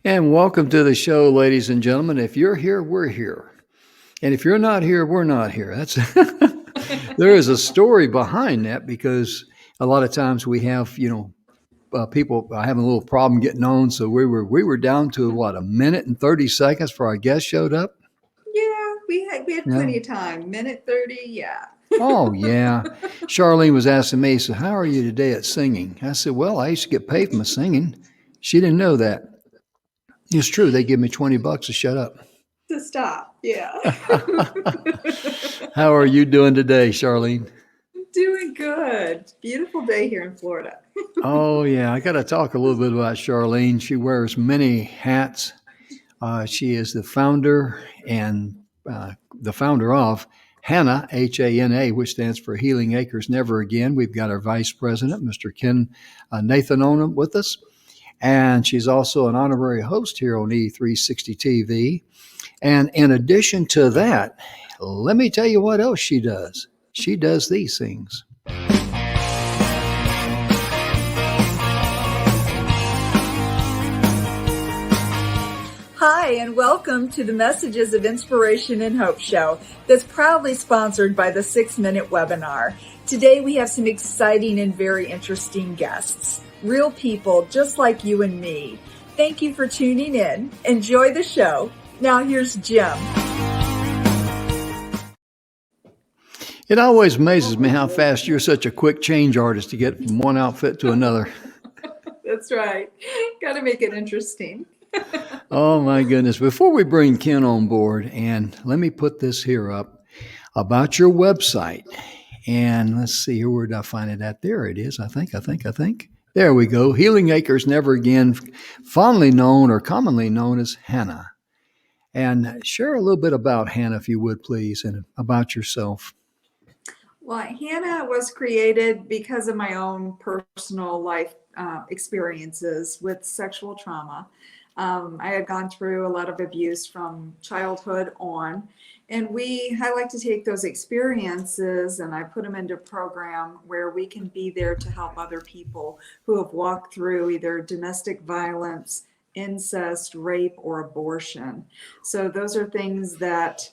And welcome to the show, ladies and gentlemen. If you're here, we're here. And if you're not here, we're not here. That's there is a story behind that because a lot of times we have, people having a little problem getting on. So we were down to what, a minute and 30 seconds for our guest showed up. Yeah, we had Yeah. plenty of time. Minute 30, yeah. Oh yeah. Charlene was asking me, so how are you today at singing? I said, well, I used to get paid for my singing. She didn't know that. It's true. They give me $20 to shut up. To stop, yeah. How are you doing today, Charlene? Doing good. Beautiful day here in Florida. Oh, yeah. I got to talk a little bit about Charlene. She wears many hats. She is the founder and the founder of HANA, HANA, which stands for Healing Acres Never Again. We've got our vice president, Mr. Ken Nathan Onum, with us. And she's also an honorary host here on E360 TV. And in addition to that, let me tell you what else she does. She does these things. Hi, and welcome to the Messages of Inspiration and Hope show that's proudly sponsored by the 6-Minute Webinar. Today we have some exciting and very interesting guests, real people just like you and me. Thank you for tuning in. Enjoy the show. Now here's Jim. It always amazes me how fast you're such a quick change artist to get from one outfit to another. That's right. Got to make it interesting. Oh my goodness. Before we bring Ken on board, and let me put this here up about your website. And let's see here, where did I find it at? There it is. I think. There we go. Healing Acres Never Again, fondly known or commonly known as HANA. And share a little bit about HANA, if you would, please, and about yourself. Well, HANA was created because of my own personal life experiences with sexual trauma. I had gone through a lot of abuse from childhood on, and I like to take those experiences and I put them into a program where we can be there to help other people who have walked through either domestic violence, incest, rape, or abortion. So those are things that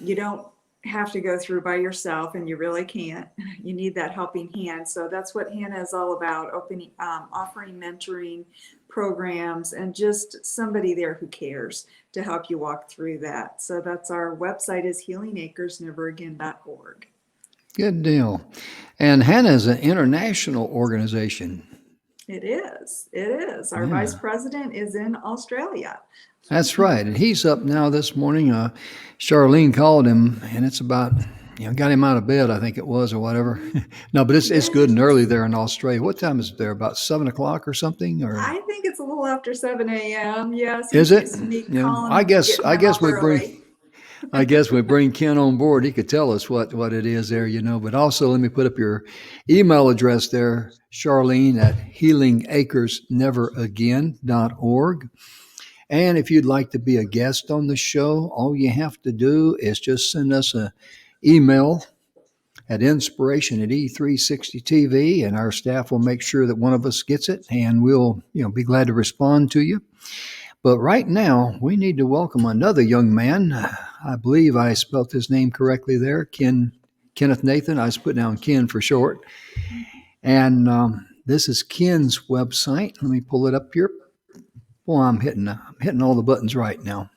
you don't have to go through by yourself, and you really can't. You need that helping hand. So that's what HANA is all about, offering mentoring programs and just somebody there who cares to help you walk through that. So that's our website is healingacresneveragain.org. Good deal. And HANA is an international organization. It is. Our vice president is in Australia. That's right. And he's up now this morning. Charlene called him, and it's about, got him out of bed, I think it was, or whatever. No, but it's good and early there in Australia. What time is it there? About 7 o'clock or something? Or I think it's a little after 7 a.m. Yes. Is it? Yeah. I guess we bring Ken on board. He could tell us what it is there, But also, let me put up your email address there, Charlene at healingacresneveragain.org. And if you'd like to be a guest on the show, all you have to do is just send us an email at inspiration@E360TV, and our staff will make sure that one of us gets it, and we'll be glad to respond to you. But right now, we need to welcome another young man. I believe I spelt his name correctly there, Kenneth Nathan. I just put down Ken for short. And this is Ken's website. Let me pull it up here. Well, I'm hitting all the buttons right now.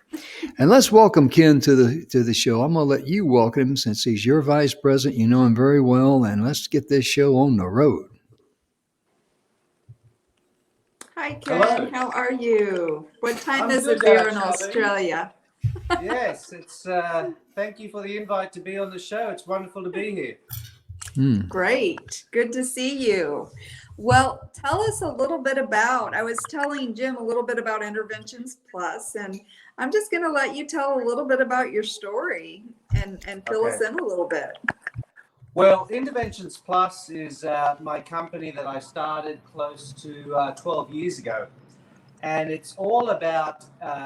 And let's welcome Ken to the show. I'm going to let you welcome him since he's your vice president. You know him very well, and let's get this show on the road. Hi, Ken. Hello. How are you? What time I'm is good it there now, in Charlene. Australia? Yes, it's. Thank you for the invite to be on the show. It's wonderful to be here. Great. Good to see you. Well, tell us a little bit about, I was telling Jim a little bit about Interventions Plus, and I'm just going to let you tell a little bit about your story and fill us in a little bit. Well, Interventions Plus is my company that I started close to 12 years ago. And it's all about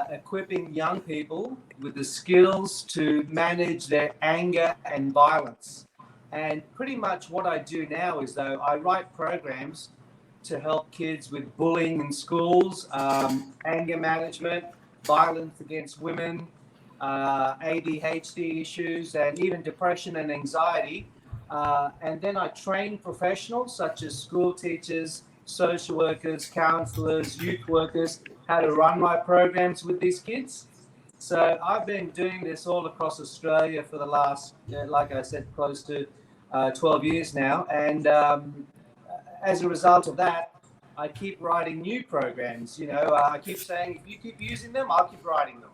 equipping young people with the skills to manage their anger and violence. And pretty much what I do now is, though, I write programs to help kids with bullying in schools, anger management, violence against women, ADHD issues, and even depression and anxiety. And then I train professionals such as school teachers, social workers, counselors, youth workers, how to run my programs with these kids. So I've been doing this all across Australia for the last, like I said, close to 12 years now. And as a result of that, I keep writing new programs. I keep saying, if you keep using them, I'll keep writing them.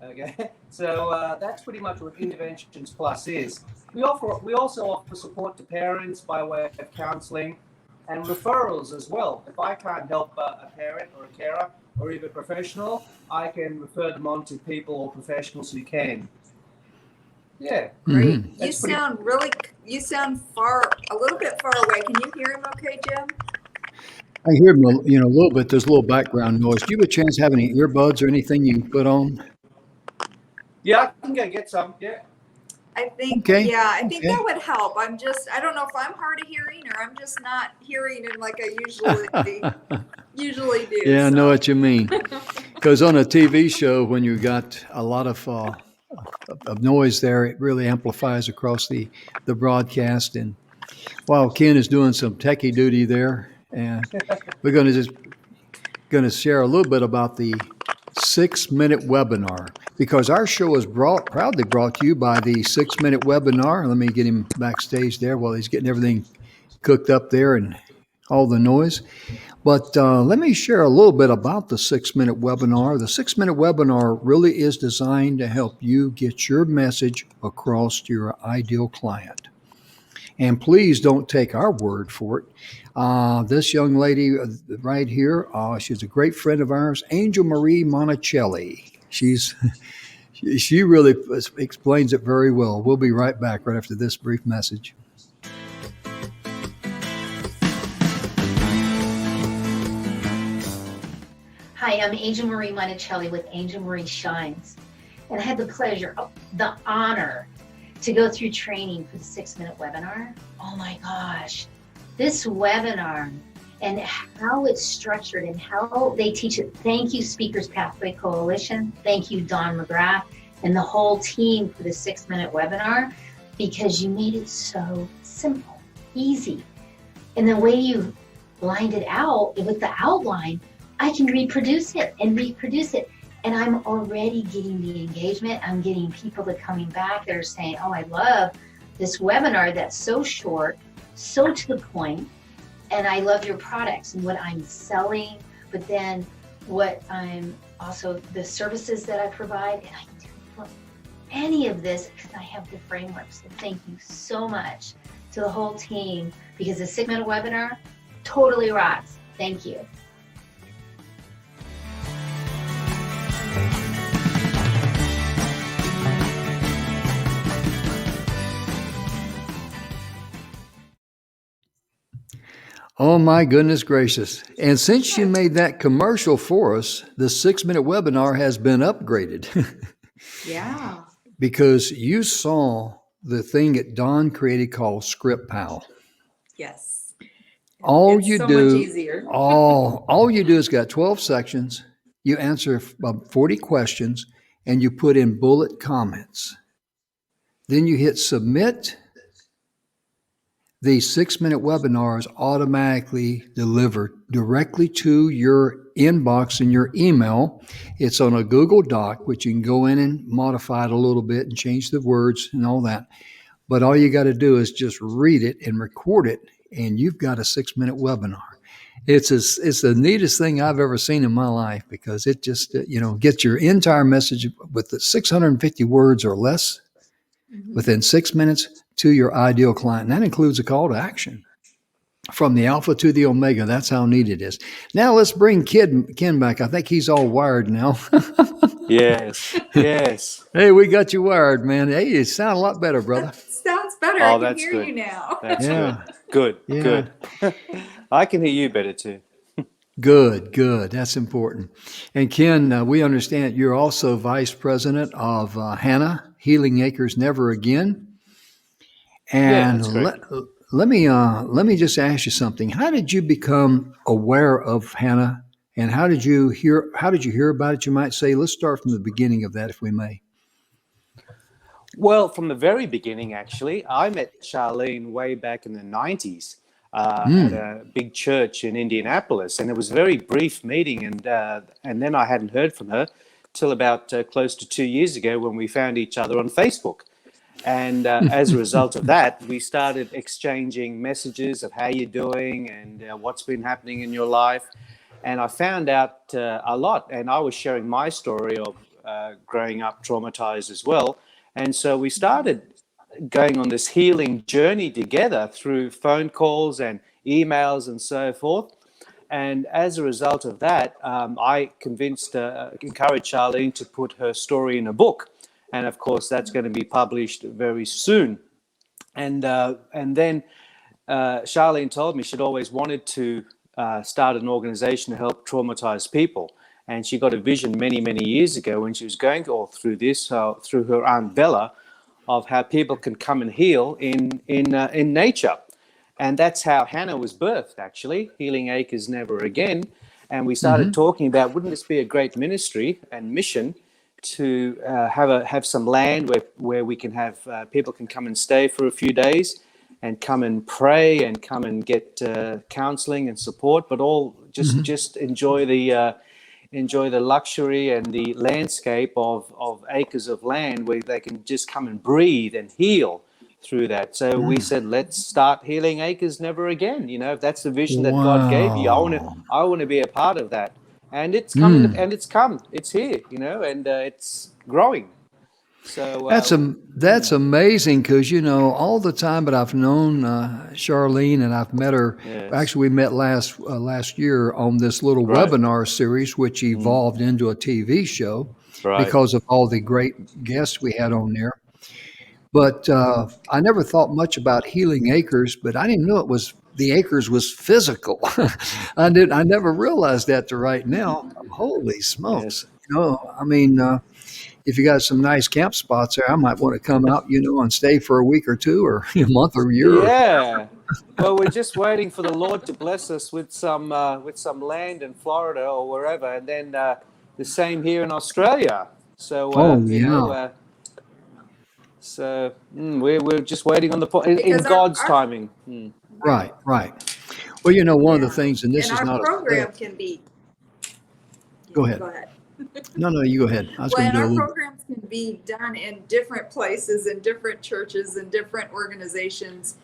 Okay, so that's pretty much what Interventions Plus is. We also offer support to parents by way of counselling and referrals as well. If I can't help a parent or a carer or even a professional, I can refer them on to people or professionals who can. Yeah. Great. Mhm. You sound a little bit far away. Can you hear him okay, Jim? I hear him, a little bit. There's a little background noise. Do you have a chance to have any earbuds or anything you can put on? Yeah, I can go get some. Yeah. I think, Okay. I think that would help. I don't know if I'm hard of hearing or I'm just not hearing it like I usually do. Yeah, I know what you mean. Because on a TV show, when you got a lot of noise there, it really amplifies across the broadcast. And while Ken is doing some techie duty there, and we're going to share a little bit about the 6-minute webinar, because our show is proudly brought to you by the 6-minute webinar. Let me get him backstage there while he's getting everything cooked up there and all the noise. But let me share a little bit about the 6-minute webinar. The 6-minute webinar really is designed to help you get your message across to your ideal client. And please don't take our word for it. This young lady right here, she's a great friend of ours, Angel Marie Monticelli. She really explains it very well. We'll be right back right after this brief message. Hi, I'm Angel Marie Monticelli with Angel Marie Shines. And I had the pleasure, the honor to go through training for the 6-minute webinar. Oh my gosh, this webinar and how it's structured and how they teach it. Thank you, Speakers Pathway Coalition. Thank you, Don McGrath and the whole team for the 6-minute webinar, because you made it so simple, easy. And the way you lined it out with the outline, I can reproduce it. And I'm already getting the engagement. I'm getting people that are coming back that are saying, oh, I love this webinar that's so short, so to the point, and I love your products and what I'm selling, but then what I'm also, the services that I provide, and I do any of this because I have the framework. So thank you so much to the whole team, because the 6-minute webinar totally rocks. Thank you. Oh my goodness gracious. And since she made that commercial for us, the 6-minute webinar has been upgraded. Yeah. Because you saw the thing that Don created called Script Pal. Yes. All It's you so do, much easier. all you do is got 12 sections. You answer 40 questions and you put in bullet comments. Then you hit submit. The 6-minute webinar is automatically delivered directly to your inbox in your email. It's on a Google Doc, which you can go in and modify it a little bit and change the words and all that. But all you got to do is just read it and record it, and you've got a 6-minute webinar. It's the neatest thing I've ever seen in my life, because it just gets your entire message with the 650 words or less within 6 minutes to your ideal client. And that includes a call to action from the alpha to the omega. That's how neat it is. Now let's bring Ken back. I think he's all wired now. Yes. Hey, we got you wired, man. Hey, you sound a lot better, brother. That sounds better. Oh, I can that's hear good. you now. That's Yeah. good. Yeah. Good. I can hear you better too. Good. That's important. And Ken, we understand you're also vice president of Hannah, Healing Acres Never Again. Yeah, And that's correct. let me just ask you something. How did you become aware of Hannah, and how did you hear about it? You might say. Let's start from the beginning of that, if we may. Well, from the very beginning, actually, I met Charlene way back in the 90s at Mm. a big church in Indianapolis. And it was a very brief meeting. And then I hadn't heard from her till about close to 2 years ago when we found each other on Facebook. And as a result of that, we started exchanging messages of how you're doing and what's been happening in your life. And I found out a lot. And I was sharing my story of growing up traumatized as well. And so we started going on this healing journey together through phone calls and emails and so forth. And as a result of that, I encouraged Charlene to put her story in a book. And of course, that's going to be published very soon. And then Charlene told me she'd always wanted to start an organization to help traumatized people. And she got a vision many, many years ago when she was going all through this, through her Aunt Bella, of how people can come and heal in nature. And that's how Hannah was birthed, actually, Healing Acres Never Again. And we started talking about, wouldn't this be a great ministry and mission to have some land where we can have people can come and stay for a few days and come and pray and come and get counseling and support, but all just enjoy the luxury and the landscape of acres of land where they can just come and breathe and heal through that. So we said, let's start Healing Acres Never Again. You know, if that's the vision that God gave you, Wow. I want to be a part of that. And it's coming, and it's here, you know, and it's growing. So That's amazing because all the time that I've known Charlene, and I've met her. yes, Actually, we met last year on this little right, webinar series, which evolved into a TV show right. because of all the great guests we had on there. But I never thought much about Healing Acres, but I didn't know the acres was physical. I never realized that to right now. Holy Yes. smokes! I mean. If you got some nice camp spots there, I might want to come out, and stay for a week or two, or a month or a year. Yeah. Well, we're just waiting for the Lord to bless us with some land in Florida or wherever, and then the same here in Australia. So Oh yeah, we're just waiting on the in Because God's our timing. right, right. Well, one of the yeah, things, and this and is our not a program sales. can be, yeah, Go ahead. go ahead. No, you go ahead. I was Well, going to and do a our little. programs can be done in different places, in different churches, and different organizations.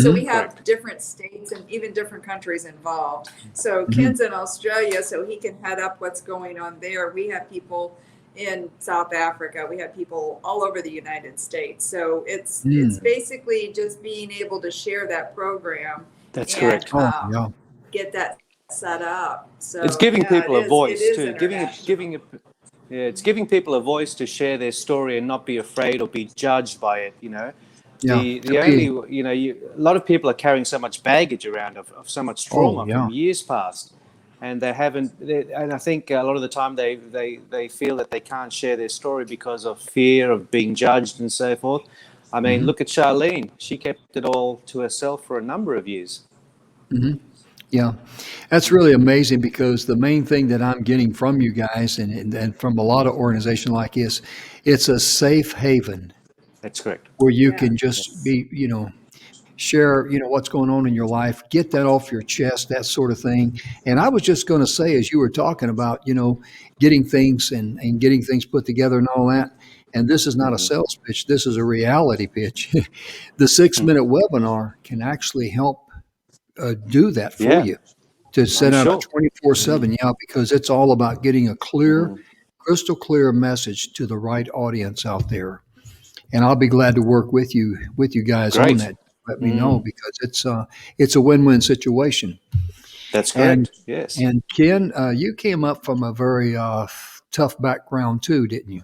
So we Correct. have different states and even different countries involved. So Mhm. Ken's in Australia, so he can head up what's going on there. We have people in South Africa. We have people all over the United States. So it's Mm. basically just being able to share that program That's and correct. Oh yeah. get that set up. It's So giving yeah, people a it voice is too. international. Yeah, it's giving people a voice to share their story and not be afraid or be judged by it. You know, Yeah. the only a lot of people are carrying so much baggage around of so much Oh trauma yeah. from years past, and they haven't. And I think a lot of the time they feel that they can't share their story because of fear of being judged and so forth. I mean, Hmm. look at Charlene. She kept it all to herself for a number of years. Hmm. Yeah, that's really amazing because the main thing that I'm getting from you guys and from a lot of organizations like this, it's a safe haven That's correct. where you Yeah. can just be, share, what's going on in your life, get that off your chest, that sort of thing. And I was just going to say, as you were talking about, getting things and getting things put together and all that. And this is not a sales pitch. This is a reality pitch. The 6 minute webinar can actually help do that for Yeah, you to I'm send out a sure. 24/7. Yeah, because it's all about getting a clear, crystal clear message to the right audience out there. And I'll be glad to work with you guys on Great. that. Let me know because it's a win-win situation. That's And correct. Yes. and Ken, you came up from a very tough background too, didn't you?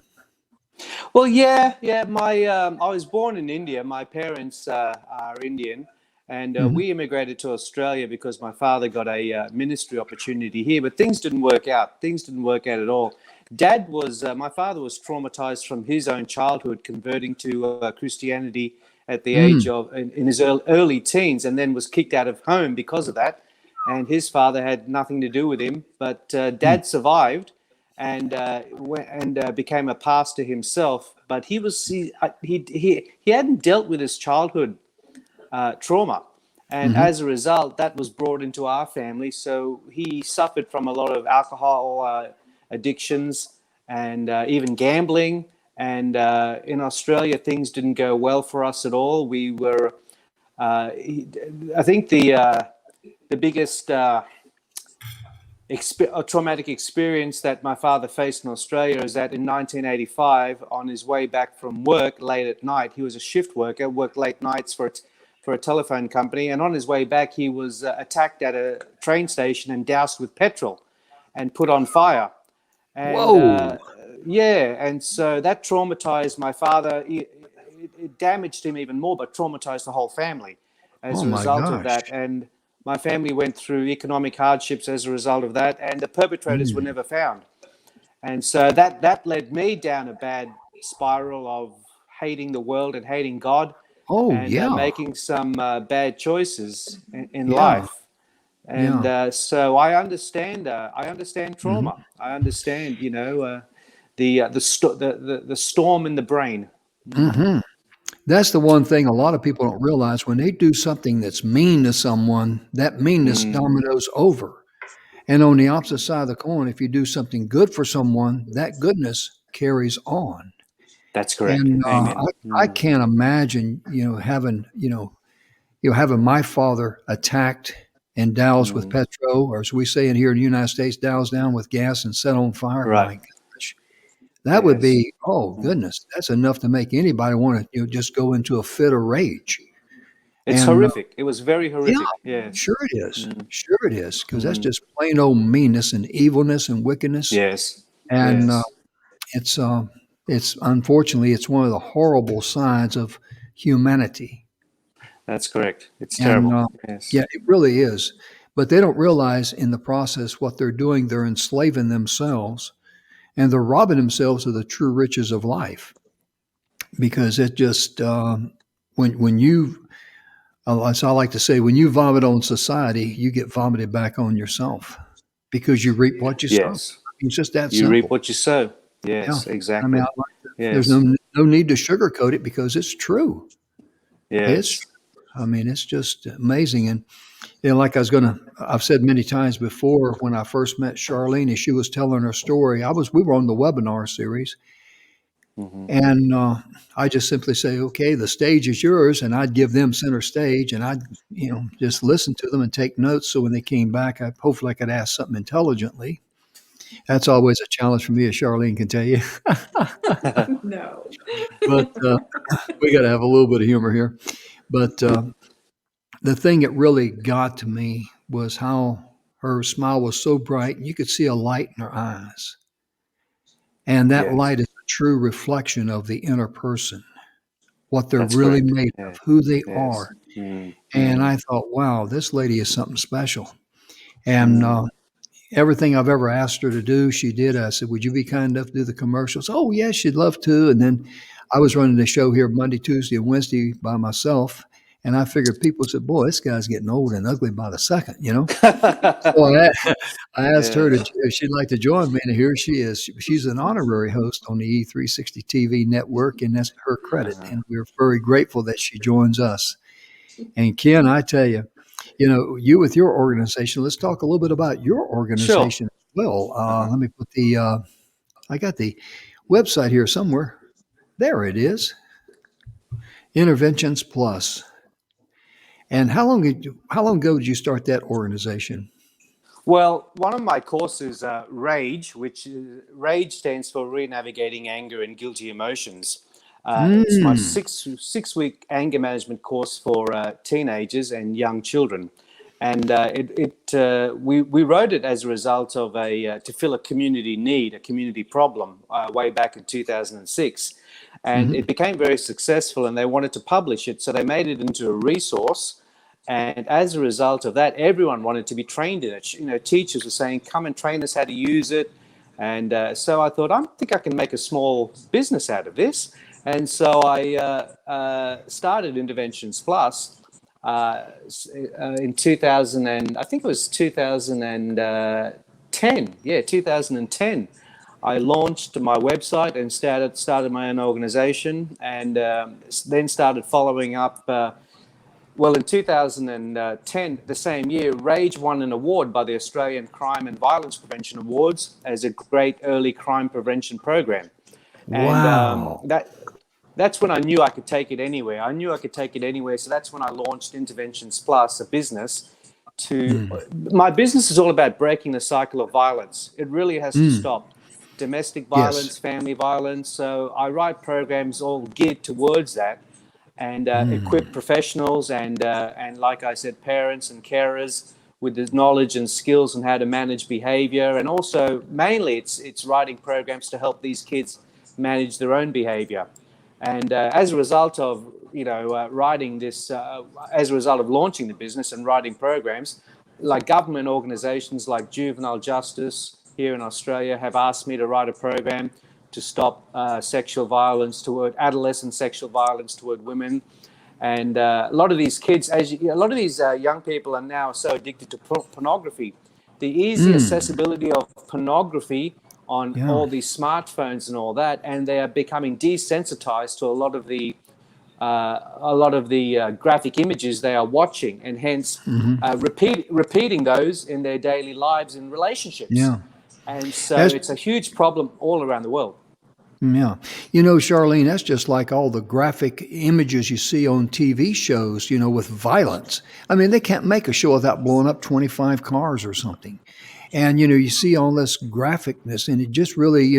Well, yeah. I was born in India. My parents are Indian, and Hmm. we immigrated to Australia because my father got a ministry opportunity here. But things didn't work out. Things didn't work out at all. My father was traumatized from his own childhood, converting to Christianity at the age of in his early teens, and then was kicked out of home because of that. And his father had nothing to do with him, but Dad survived and became a pastor himself. But he hadn't dealt with his childhood trauma. And as a result, that was brought into our family. So he suffered from a lot of alcohol addictions and even gambling. And in Australia, things didn't go well for us at all. We were, I think, the biggest traumatic experience that my father faced in Australia is that in 1985, on his way back from work late at night, he was a shift worker, worked late nights for a telephone company, and on his way back, he was attacked at a train station and doused with petrol and put on fire. And, Whoa. And so that traumatized my father. It damaged him even more, but traumatized the whole family as a My result of gosh. that. And my family went through economic hardships as a result of that, and the perpetrators were never found. And so that led me down a bad spiral of hating the world and hating God. Oh, And yeah. making some bad choices in Yeah. life. And so I understand trauma. I understand, the storm in the brain. That's the one thing a lot of people don't realize. When they do something that's mean to someone, that meanness dominoes over. And on the opposite side of the coin, if you do something good for someone, that goodness carries on. That's correct. And Amen. I can't imagine, having my father attacked and doused with petrol, or as we say in here in the United States, doused down with gas and set on fire. Right. My gosh, that would Yes. be, oh goodness, that's enough to make anybody want to, just go into a fit of rage. It's And horrific. It was very yeah, horrific. Yes. sure it is, sure it is, because that's just plain old meanness and evilness and wickedness. Yes. And Yes. it's unfortunately it's one of the horrible sides of humanity. That's correct. It's And terrible. Yes. yeah, it really is. But they don't realize in the process what they're doing. They're enslaving themselves and they're robbing themselves of the true riches of life. Because it just, when you, as I like to say, when you vomit on society, you get vomited back on yourself because you reap what you sow. Yes. It's just that You reap simple. what you sow. Yeah. Yes. I Exactly. mean, there's Yes. no need to sugarcoat it because it's true. It's, Yes. I mean, it's just amazing. And like I've said many times before, when I first met Charlene, as she was telling her story, we were on the webinar series, and I just simply say, okay, the stage is yours, and I'd give them center stage, and I'd, just listen to them and take notes. So when they came back, hopefully I could ask something intelligently. That's always a challenge for me, as Charlene can tell you. No. But we got to have a little bit of humor here. But the thing that really got to me was how her smile was so bright and you could see a light in her eyes. And that Yes. light is a true reflection of the inner person, what they're That's really correct. made of, Yes. who they Yes. are. And I thought, wow, this lady is something special. And everything I've ever asked her to do, she did. I said, would you be kind enough to do the commercials? Oh, yes, she'd love to. And then I was running the show here Monday, Tuesday, and Wednesday by myself. And I figured people said, boy, this guy's getting old and ugly by the second, So I asked her if she'd like to join me, and here she is. She's an honorary host on the E360 TV network, and that's her credit. And we're very grateful that she joins us. And Ken, I tell you, you with your organization, let's talk a little bit about your Sure. organization as well. Let me put I got the website here somewhere. There it is. Interventions Plus. And how long ago did you start that organization? Well, one of my courses, RAGE, RAGE stands for Re-Navigating Anger and Guilty Emotions. It's my six-week anger management course for teenagers and young children, and we wrote it as a result of to fill a community need, a community problem, way back in 2006, and it became very successful. And they wanted to publish it, so they made it into a resource. And as a result of that, everyone wanted to be trained in it. Teachers were saying, "Come and train us how to use it." And so I thought, I think I can make a small business out of this. And so I started Interventions Plus in 2000, and I think it was 2010. Yeah, 2010. I launched my website and started my own organization, and then started following up. Well, in 2010, the same year, Rage won an award by the Australian Crime and Violence Prevention Awards as a great early crime prevention program. And Wow. that's when I knew I could take it anywhere. I knew I could take it anywhere. So that's when I launched Interventions Plus, a business. My business is all about breaking the cycle of violence. It really has to stop. Domestic violence, Yes. family violence. So I write programs all geared towards that, and equip professionals and like I said, parents and carers with the knowledge and skills on how to manage behavior. And also, mainly, it's writing programs to help these kids manage their own behavior. And as a result of writing this, as a result of launching the business and writing programs, like government organisations like Juvenile Justice here in Australia have asked me to write a program to stop sexual violence toward adolescent sexual violence toward women. And a lot of these kids, a lot of these young people are now so addicted to pornography. The easy accessibility of pornography on all these smartphones and all that, and they are becoming desensitized to a lot of the graphic images they are watching, and hence repeating those in their daily lives and relationships. Yeah. And so it's a huge problem all around the world. Yeah. You know, Charlene, that's just like all the graphic images you see on TV shows, with violence. I mean, they can't make a show without blowing up 25 cars or something. And, you see all this graphicness, and it just really,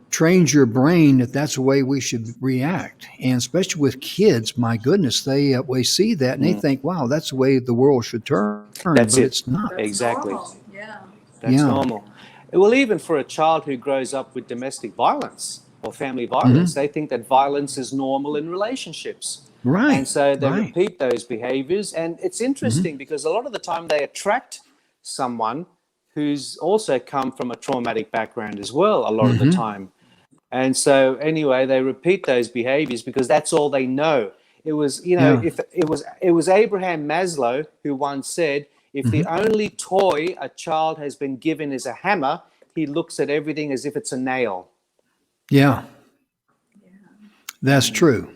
trains your brain that that's the way we should react. And especially with kids, my goodness, they see that and they think, wow, that's the way the world should turn. That's but it. It's not. That's Exactly. normal. Yeah. That's normal. Well, even for a child who grows up with domestic violence or family violence, they think that violence is normal in relationships. Right. And so they repeat those behaviors. And it's interesting because a lot of the time they attract someone who's also come from a traumatic background as well, a lot of the time. And so anyway, they repeat those behaviors because that's all they know. It was, if it was Abraham Maslow who once said, if the only toy a child has been given is a hammer, he looks at everything as if it's a nail. Yeah. That's true.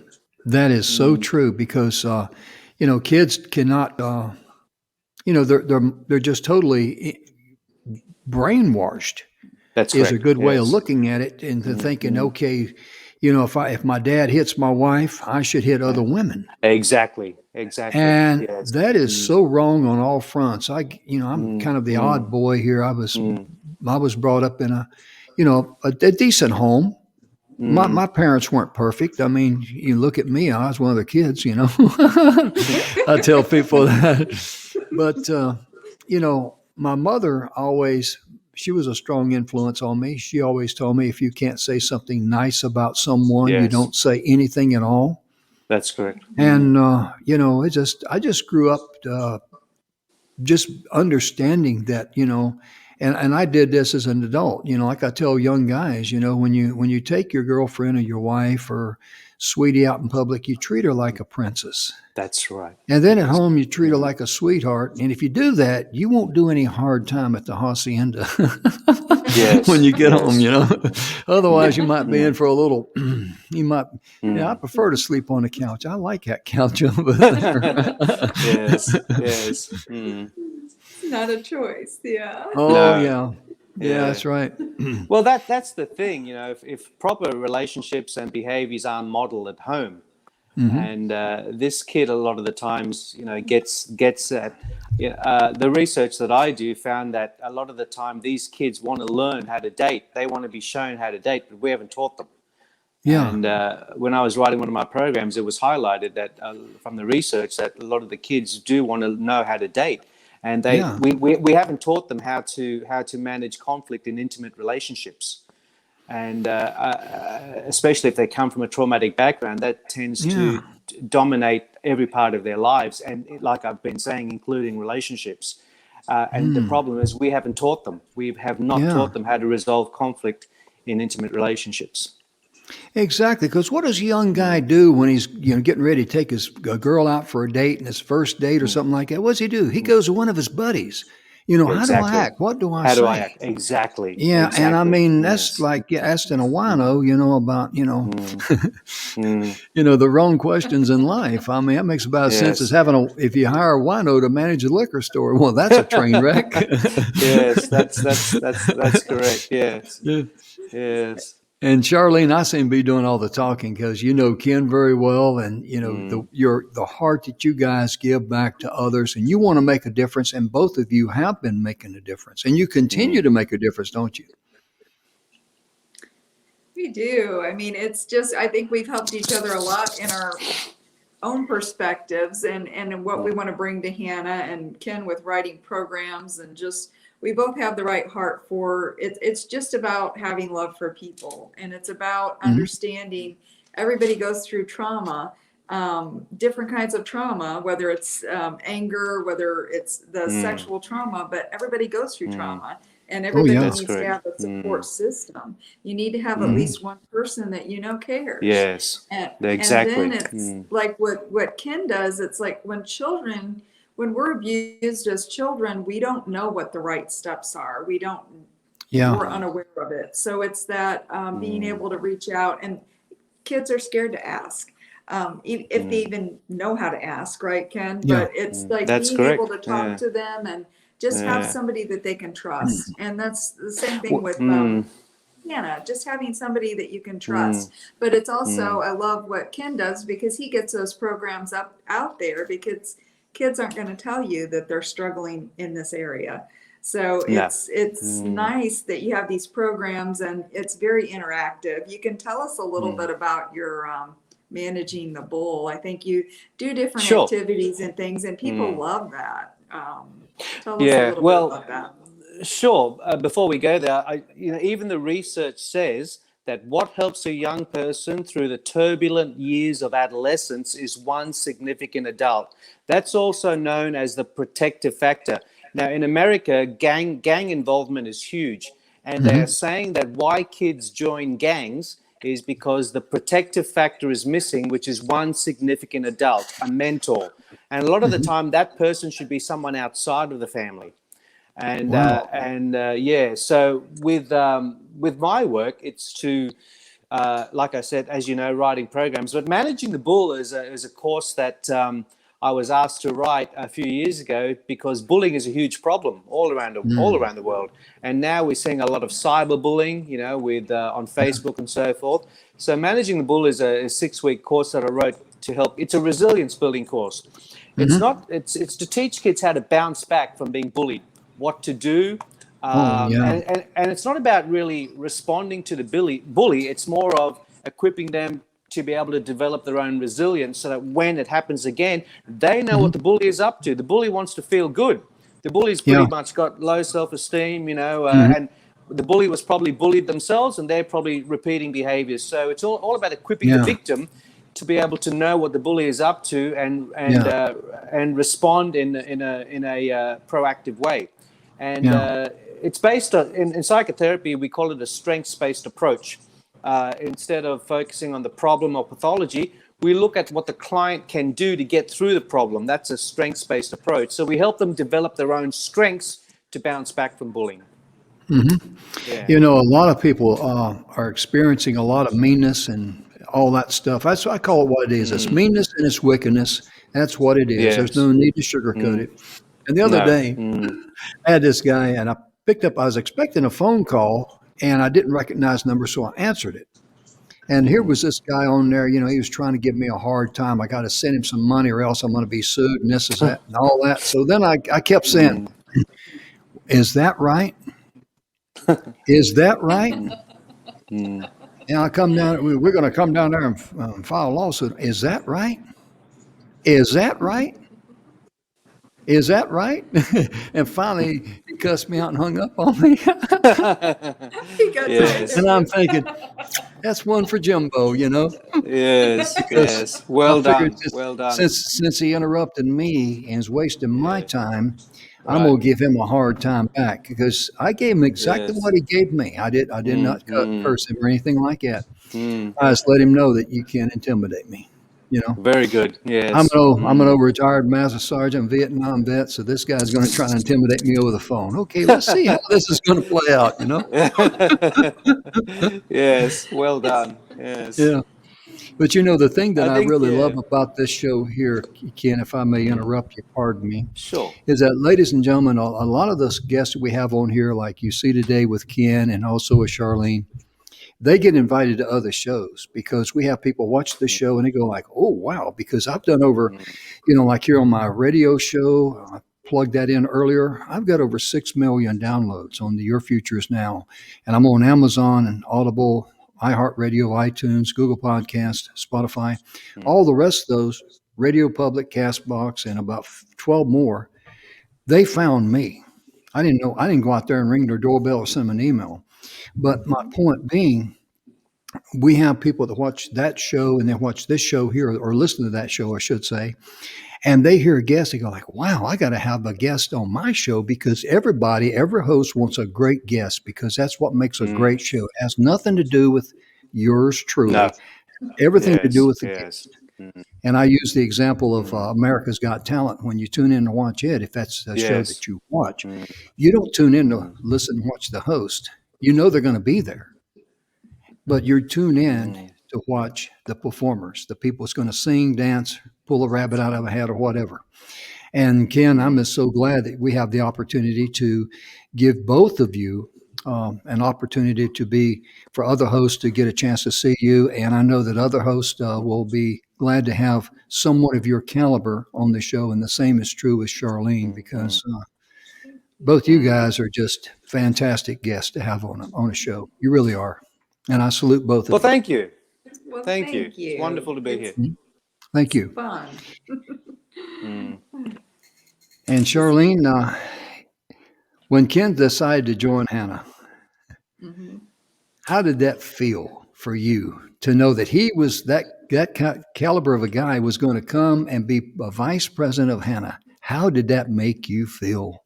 That is so true because, kids cannot, they're just totally brainwashed. That's is correct. a good way of looking at it, and to thinking, okay, if my dad hits my wife, I should hit other women. Exactly. And that is so wrong on all fronts. I'm kind of the odd boy here. I was brought up in a decent home. My parents weren't perfect. I mean, you look at me, I was one of the kids, I tell people that. But, my mother she was a strong influence on me. She always told me if you can't say something nice about someone, you don't say anything at all. That's correct. And, I just grew up just understanding that, and I did this as an adult, like I tell young guys, when you take your girlfriend or your wife or sweetie out in public, you treat her like a princess. That's right. And then at home, you treat her like a sweetheart. And if you do that, you won't do any hard time at the hacienda when you get home, Otherwise, you might be in for a little, I prefer to sleep on the couch. I like that couch over there. Yes. Not a choice. Yeah. Oh, No. yeah. Yeah, that's right. Well, that's the thing, if proper relationships and behaviors aren't modeled at home, and this kid a lot of the times, gets at the research that I do found that a lot of the time these kids want to learn how to date. They want to be shown how to date, but we haven't taught them. Yeah. And when I was writing one of my programs, it was highlighted that from the research that a lot of the kids do want to know how to date. And we haven't taught them how to manage conflict in intimate relationships, and especially if they come from a traumatic background, that tends to dominate every part of their lives. And like I've been saying, including relationships. And the problem is we haven't taught them. We have not taught them how to resolve conflict in intimate relationships. Exactly, because what does a young guy do when he's getting ready to take a girl out for a date and his first date or something like that? What does he do? He goes to one of his buddies. How do I Exactly. act? What do I How do I say? act? Exactly. Yeah, and I Exactly. mean that's Yes. like asking a wino, about Mm, mm, the wrong questions in life. I mean that makes about as sense as yes. if you hire a wino to manage a liquor store. Well, that's a train wreck. Yes, that's correct. Yes. Yeah. Yes. And Charlene, I seem to be doing all the talking because you know Ken very well, and Mm, the heart that you guys give back to others, and you want to make a difference, and both of you have been making a difference, and you continue mm, to make a difference, don't you? We do. I mean, it's just, I think we've helped each other a lot in our own perspectives and what we want to bring to Hannah and Ken with writing programs, and just we both have the right heart for it. It's just about having love for people, and it's about Hmm. understanding everybody goes through trauma, different kinds of trauma, whether it's anger, whether it's the mm, sexual trauma, but everybody goes through mm. trauma. And Oh everybody yeah. That's needs to correct. have a support Mm, system. You need to have at mm. Hmm. least one person that cares. Yes. And then Exactly. it's Mm, like what Ken does, it's like when we're abused as children, we don't know what the right steps are. Yeah. We're mm, unaware of it. So it's that being mm, able to reach out, and kids are scared to ask. If they mm, even know how to ask, right, Ken? Yeah. But it's mm. like That's being able correct. to talk Yeah. to them and just have Yeah. somebody that they can trust. And that's the same thing with Mm, Hannah, just having somebody that you can mm, trust. But it's also, mm. I love what Ken does because he gets those programs out there, because kids aren't going to tell you that they're struggling in this area. So No. it's Mm, nice that you have these programs, and it's very interactive. You can tell us a little mm. bit about your managing the bull. I think you do different Sure. activities and things, and people Mm. love that. Tell us a Yeah. little bit Well, about that. sure. Before we go there, even the research says that what helps a young person through the turbulent years of adolescence is one significant adult. That's also known as the protective factor. Now, in America, gang involvement is huge, and they are Hmm. saying that why kids join gangs is because the protective factor is missing, which is one significant adult, a mentor. And a lot of the Hmm. time, that person should be someone outside of the family. Wow. Yeah, so with my work, it's to like I said, as you know, writing programs, but managing the bull is a course that I was asked to write a few years ago because bullying is a huge problem all Mm. around the world, and now we're seeing a lot of cyberbullying, with on Yeah. Facebook and so forth. So managing the bull is a 6-week course that I wrote to help. It's a resilience building course. It's Hmm. not. It's to teach kids how to bounce back from being bullied, what to do, Oh yeah. and it's not about really responding to the bully. It's more of equipping them to be able to develop their own resilience so that when it happens again, they know Hmm. what the bully is up to. The bully wants to feel good. The bully's pretty Yeah. much got low self-esteem, Hmm. and the bully was probably bullied themselves and they're probably repeating behaviors. So it's all about equipping the Yeah. victim to be able to know what the bully is up to Yeah. and respond in a proactive way. And Yeah. it's based on in psychotherapy we call it a strengths-based approach. Instead of focusing on the problem or pathology, we look at what the client can do to get through the problem. That's a strengths-based approach. So we help them develop their own strengths to bounce back from bullying. Hmm. Yeah. A lot of people are experiencing a lot of meanness and all that stuff. That's I call it what it is. It's Mm. meanness and it's wickedness. That's what it is. There's Yes. no need to sugarcoat Mm. it. And the other No. day, Mm. I had this guy, and I picked up. I was expecting a phone call, and I didn't recognize the number, so I answered it. And here Mm. was this guy on there. He was trying to give me a hard time. I got to send him some money, or else I'm going to be sued, and this is that, and all that. So then I kept saying, Mm. "Is that right? Is that right?" Mm. Mm. And I come down. We're going to come down there and file a lawsuit. Is that right? Is that right? Is that right? And finally, he cussed me out and hung up on me. He got tired Yes. And of I'm you. thinking, that's one for Jimbo. Yes. 'Cause Yes. I Well figured done. Well done. since he interrupted me and is wasting my Yeah. time, I'm Right. gonna give him a hard time back because I gave him exactly Yes. what he gave me. I did Mm. not Mm. curse him or anything like that. I just let him know that you can't intimidate me. You know, Very good. I'm Yes. I'm an old retired master sergeant, Vietnam vet, so this guy's going to try to intimidate me over the phone. Okay, let's see how this is going to play out. You know, Yes. Well done. Yes. yeah. But you know, the thing that I I think, really love yeah. about this show here, Ken, if I may interrupt you, pardon me, Sure. is that, ladies and gentlemen, a lot of those guests we have on here, like you see today with Ken and also with Charlene, they get invited to other shows because we have people watch the show and they go like, "Oh wow!" Because I've done over, like here on my radio show, I plugged that in earlier. I've got over 6 million downloads on the Your Future Is Now, and I'm on Amazon and Audible, iHeartRadio, iTunes, Google Podcast, Spotify, all the rest of those, Radio Public, Castbox, and about 12 more. They found me. I didn't know. I didn't go out there and ring their doorbell or send them an email. But my point being, we have people that watch that show and they watch this show here or listen to that show, I should say, and they hear a guest. They go like, wow, I got to have a guest on my show because every host wants a great guest because that's what makes a great show. It has nothing to do with yours No. truly, everything to do Yes. with the Yes. guest. And I use the example of America's Got Talent. When you tune in to watch it, if that's a show Yes. that you watch, you don't tune in to listen and watch the host. You know they're going to be there, but you're tuned in to watch the performers, the people that's going to sing, dance, pull a rabbit out of a hat or whatever. And Ken, I'm just so glad that we have the opportunity to give both of you an opportunity to be for other hosts to get a chance to see you. And I know that other hosts will be glad to have someone of your caliber on the show. And the same is true with Charlene because both you guys are just fantastic guests to have on a show. You really are. And I salute both Well, of you. thank you. Well, Thank you. thank you. It's wonderful to be here. Thank you. Fun. And Charlene, when Ken decided to join Hannah, how did that feel for you to know that he was that caliber of a guy was going to come and be a vice president of Hannah? How did that make you feel?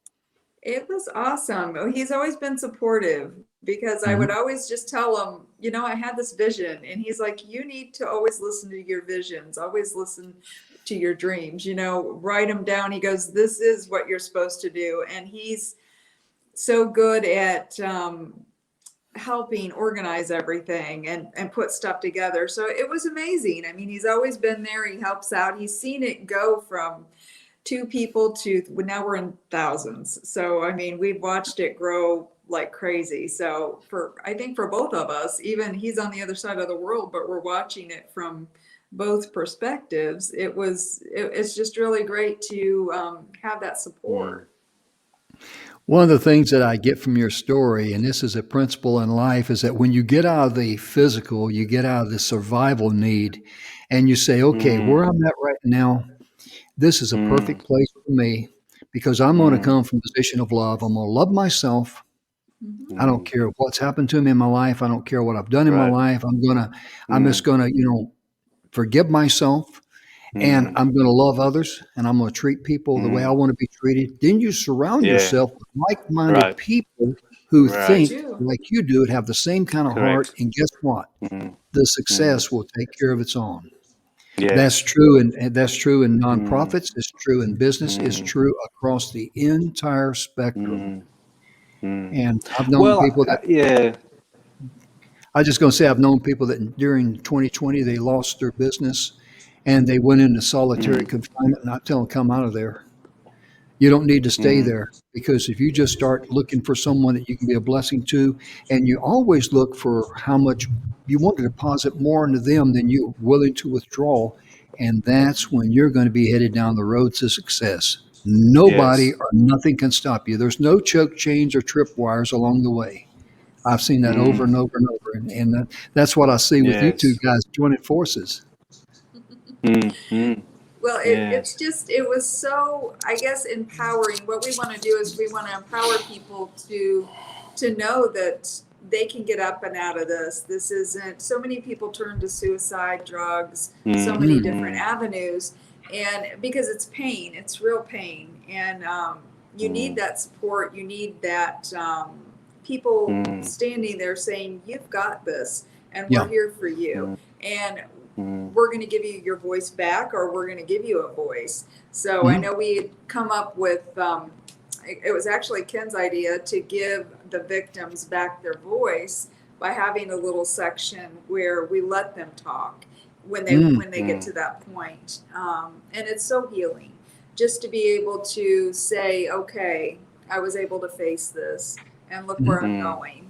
It was awesome. He's always been supportive because I would always just tell him, I had this vision. And he's like, you need to always listen to your visions, always listen to your dreams, write them down. He goes, this is what you're supposed to do. And he's so good at helping organize everything and put stuff together. So it was amazing. I mean, he's always been there. He helps out. He's seen it go from 2 people to now we're in thousands. So, I mean, we've watched it grow like crazy. So I think for both of us, even he's on the other side of the world, but we're watching it from both perspectives. It's just really great to have that support. One of the things that I get from your story, and this is a principle in life, is that when you get out of the physical, you get out of the survival need, and you say, okay, where I'm at right now, this is a perfect place for me because I'm going to come from a position of love. I'm going to love myself. I don't care what's happened to me in my life. I don't care what I've done in my life. I'm just going to, forgive myself. And I'm going to love others and I'm going to treat people the way I want to be treated. Then you surround yourself with like-minded people who think like you do and have the same kind of heart. And guess what? The success will take care of its own. Yes. That's true. And that's true in nonprofits. It's true in business. It's true across the entire spectrum. And I've known people that, I was just going to say, I've known people that during 2020, they lost their business and they went into solitary confinement, and I tell them, come out of there. You don't need to stay there because if you just start looking for someone that you can be a blessing to, and you always look for how much you want to deposit more into them than you're willing to withdraw, and that's when you're going to be headed down the road to success. Nobody or nothing can stop you. There's no choke chains or tripwires along the way. I've seen that over and over and over, and that's what I see with you two guys joining forces. Well, it was so, I guess, empowering. What we want to do is we want to empower people to know that they can get up and out of this. This isn't, so many people turn to suicide, drugs, so many different avenues. And because it's pain, it's real pain. And you need that support. You need that people standing there saying, you've got this. and Yeah. we're here for you. And we're going to give you your voice back, or we're going to give you a voice. So I know we had come up with, it was actually Ken's idea to give the victims back their voice by having a little section where we let them talk when they get to that point. And it's so healing just to be able to say, okay, I was able to face this, and look where I'm going.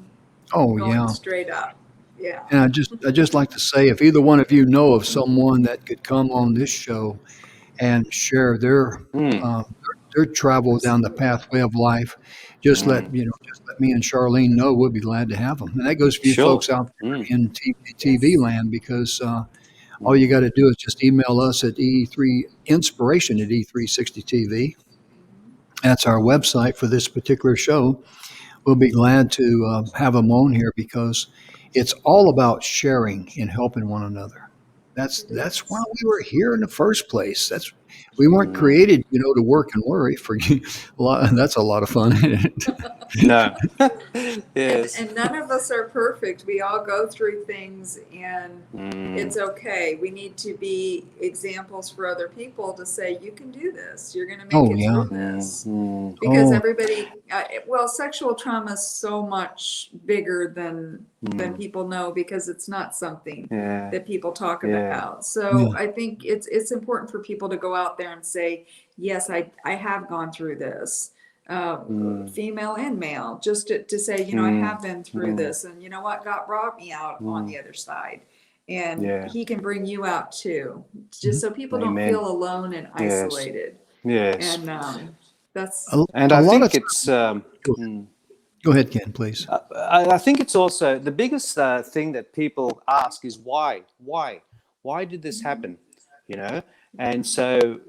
Oh, Going yeah. straight up. Yeah. And I just like to say, if either one of you know of someone that could come on this show and share uh, their travel down the pathway of life, just let me and Charlene know. We'll be glad to have them. And that goes for you Sure. folks out there in TV land, because all you got to do is just email us at E3Inspiration at E360TV. That's our website for this particular show. We'll be glad to have them on here, because it's all about sharing and helping one another. That's why we were here in the first place. We weren't created, to work and worry. That's a lot of fun. No. Yes. And none of us are perfect. We all go through things, and it's okay. We need to be examples for other people to say, you can do this. You're going to make it through this. Because everybody, sexual trauma is so much bigger than people know, because it's not something that people talk about. So I think it's important for people to go out there and say, yes, I have gone through this. Female and male, just to say, I have been through this, and you know what, God brought me out on the other side, and he can bring you out too, just so people don't feel alone and isolated. Yes. And that's And I think it's Go ahead, Ken, please. I think it's also the biggest thing that people ask is why did this happen, and so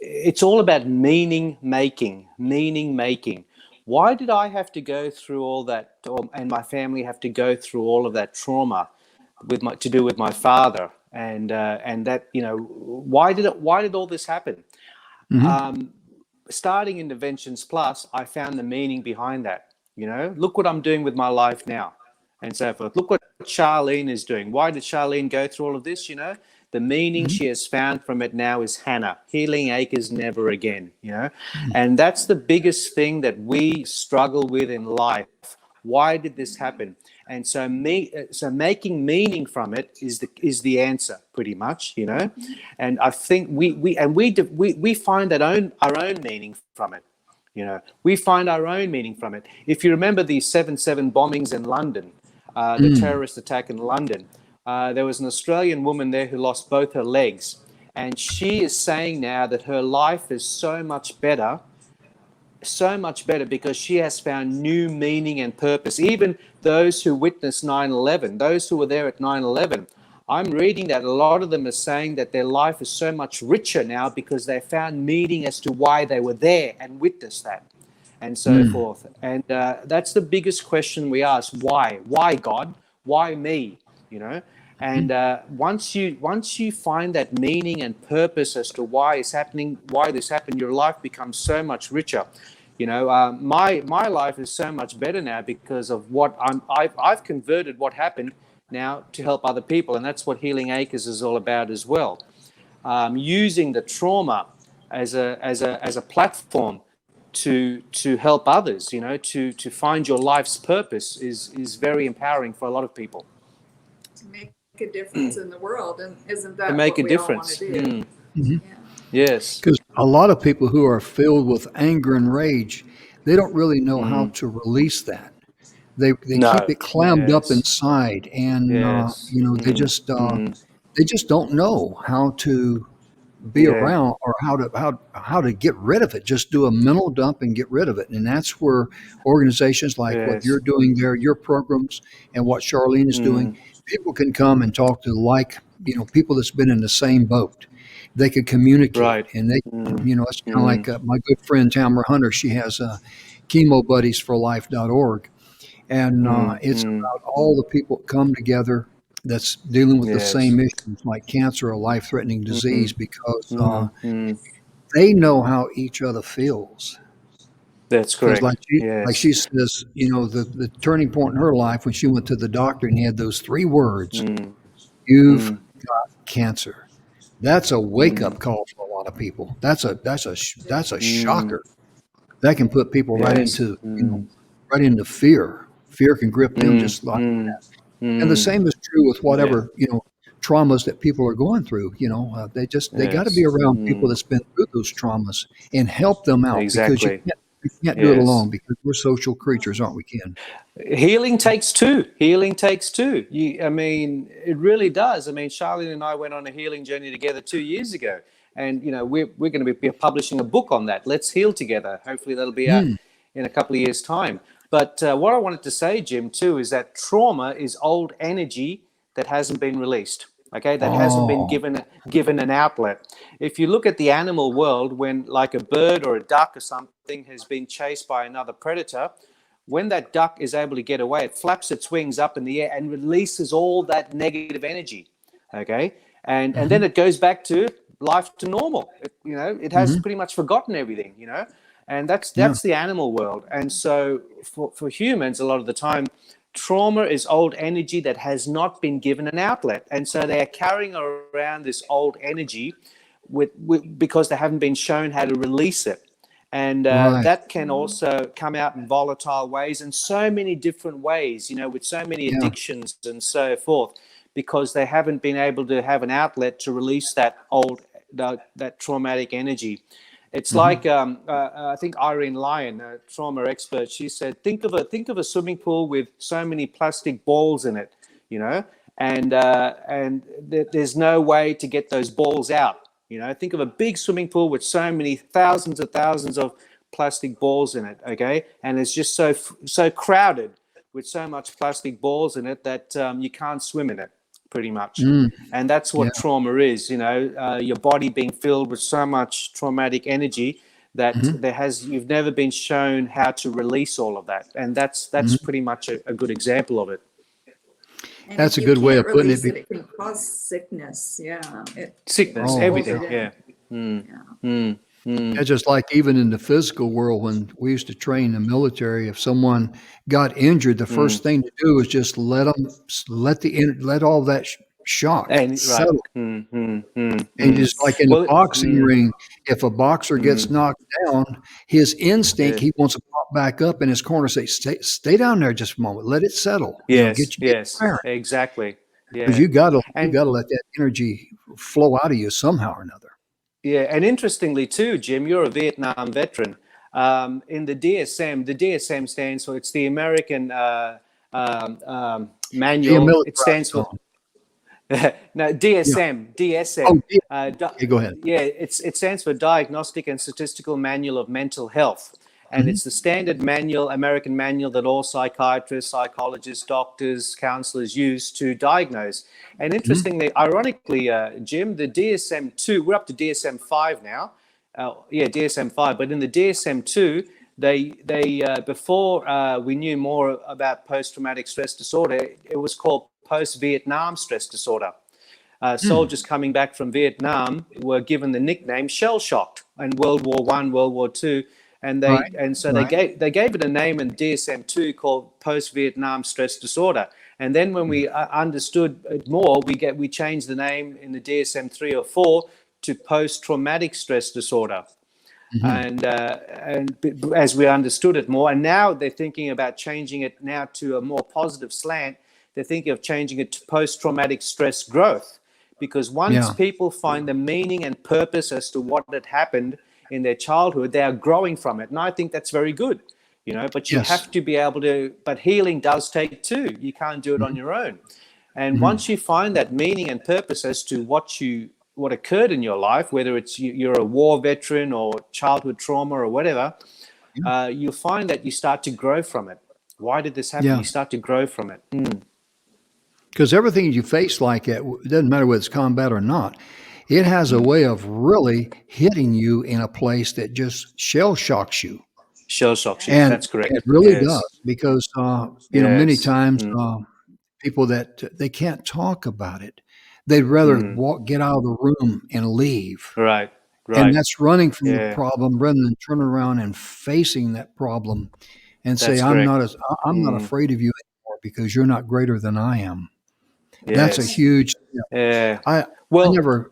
it's all about meaning making. Why did I have to go through all that, and my family have to go through all of that trauma to do with my father, and that, why did all this happen? Starting Interventions Plus, I found the meaning behind that. Look what I'm doing with my life now, and so forth. Look what Charlene is doing. Why did Charlene go through all of this? The meaning she has found from it now is Hannah, healing acres never again, and that's the biggest thing that we struggle with in life. Why did this happen? And so making meaning from it is the answer, pretty much, and I think we find our own meaning from it. We find our own meaning from it. If you remember the 7/7 bombings in London, the terrorist attack in London, there was an Australian woman there who lost both her legs. And she is saying now that her life is so much better because she has found new meaning and purpose. Even those who witnessed 9/11, those who were there at 9/11, I'm reading that a lot of them are saying that their life is so much richer now because they found meaning as to why they were there and witnessed that, and so forth. And that's the biggest question we ask: why? Why God? Why me? And once you find that meaning and purpose as to why this happened, your life becomes so much richer. My life is so much better now because of what I've converted what happened now to help other people, and that's what Healing Acres is all about as well. Using the trauma as a platform to help others, to find your life's purpose is very empowering for a lot of people. to make a difference in the world, and isn't that To make what a we all difference. want to do? Yeah. Yes. Because a lot of people who are filled with anger and rage, they don't really know how to release that. They No. keep it clammed up Yes. inside, and Yes. they just don't know how to be Yeah. around, or how to get rid of it. Just do a mental dump and get rid of it. And that's where organizations like what Yes. you're doing there, your programs, and what Charlene is doing, people can come and talk to people that's been in the same boat. They could communicate, Right. and it's kind of like my good friend Tamara Hunter. She has chemobuddiesforlife.org, and it's about all the people that come together that's dealing with the Yes. same issues like cancer or life-threatening disease, because Mm. they know how each other feels. That's Because correct. like Yes. she says, the turning point in her life when she went to the doctor and he had those 3 words, Mm, "You've mm, got cancer." That's a wake mm, up call for a lot of people. That's a mm. shocker. That can put people right Yes. into, Mm, right into fear. Fear can grip them mm, just like. mm, And the mm. same is true with Yeah. whatever, traumas that people are going through. They got to be Yes. around people Mm. that's been through those traumas and help them out because Exactly. you can't do it Yes. alone because we're social creatures, aren't we, Ken? Healing takes two. Healing takes two. I mean, it really does. I mean, Charlene and I went on a healing journey together 2 years ago, and we're going to be publishing a book on that. Let's heal together. Hopefully, that'll be out Mm, in a couple of years' time. But what I wanted to say, Jim, too, is that trauma is old energy that hasn't been released. Okay, that hasn't been oh, given an outlet. If you look at the animal world, when like a bird or a duck or something has been chased by another predator, when that duck is able to get away, it flaps its wings up in the air and releases all that negative energy. Okay, and then hmm, it goes back to life to normal. It has hmm, pretty much forgotten everything. And that's yeah, that's the animal world. And so for humans, a lot of the time, trauma is old energy that has not been given an outlet, and so they are carrying around this old energy because they haven't been shown how to release it. And right, that can also come out in volatile ways, in so many different ways, with so many yeah, addictions and so forth, because they haven't been able to have an outlet to release that traumatic energy. It's hmm, like I think Irene Lyon, a trauma expert, she said, think of a swimming pool with so many plastic balls in it, you know, and there's no way to get those balls out. Think of a big swimming pool with so many thousands of plastic balls in it, okay, and it's just so crowded with so much plastic balls in it that you can't swim in it, pretty much. mm, And that's yeah, what trauma is. Your body being filled with so much traumatic energy that hmm, you've never been shown how to release all of that, and that's hmm. pretty much a good example of it. And That's if a you good way can't of putting it. release it, it can cause sickness. Yeah, Sickness, Oh, holds yeah. everything. it Yeah. in. Mm, Yeah. mm, Yeah, mm, just like even in the physical world, when we used to train in the military, if someone got injured, the mm. first thing to do is just let all that shock And right. settle. Mm, mm, mm, And just mm. like in a Well, boxing ring, if a boxer gets mm, knocked down, his instinct, yeah. he wants to pop back up in his corner, say, stay down there just a moment, let it settle. Yes, Get yes, firing exactly. because Yeah. you gotta And let that energy flow out of you somehow or another. yeah, and interestingly too, Jim, you're a Vietnam veteran. In the DSM stands for, it's the American manual. It Demilitarized stands for zone. no Yeah. DSM. Oh, DSM. yeah. Okay, go ahead. Yeah, it stands for Diagnostic and Statistical Manual of Mental Health, and Mhm. it's the standard manual, American manual, that all psychiatrists, psychologists, doctors, counselors use to diagnose. And Mhm. interestingly, ironically, Jim, the DSM-2, we're up to DSM-5 now. Yeah, DSM-5, but in the DSM-2, they before we knew more about post-traumatic stress disorder, it was called post-Vietnam stress disorder. Mm. Soldiers coming back from Vietnam were given the nickname shell shocked in World War One, World War Two, and Right, they right. gave it a name in DSM-2 called post Vietnam stress disorder. And then when we understood it more, we changed the name in the DSM-3 or 4 to post traumatic stress disorder. Mhm. And as we understood it more, and now they're thinking about changing it now to a more positive slant. They're thinking of changing it to post-traumatic stress growth, because once Yeah. people find the meaning and purpose as to what had happened in their childhood, they are growing from it, and I think that's very good. But you Yes. have to be able to. But healing does take two. You can't do it on Mhm. your own. And Mhm. once you find that meaning and purpose as to what occurred in your life, whether it's you're a war veteran or childhood trauma or whatever, Yeah. you'll find that you start to grow from it. Why did this happen? Yeah. You start to grow from it. Because everything you face like that, it doesn't matter whether it's combat or not, it has a way of really hitting you in a place that just shell shocks you. Shell shocks you. And That's it correct. really does Yes. because, many Yes. times people that they can't talk about it, they'd rather get out of the room and leave. Right. And Right. that's running from the Yeah. problem rather than turning around and facing that problem and say, That's I'm correct. not as I'm not Mm. afraid of you anymore because you're not greater than I am. That's a Yes. huge Yeah. I I Well. never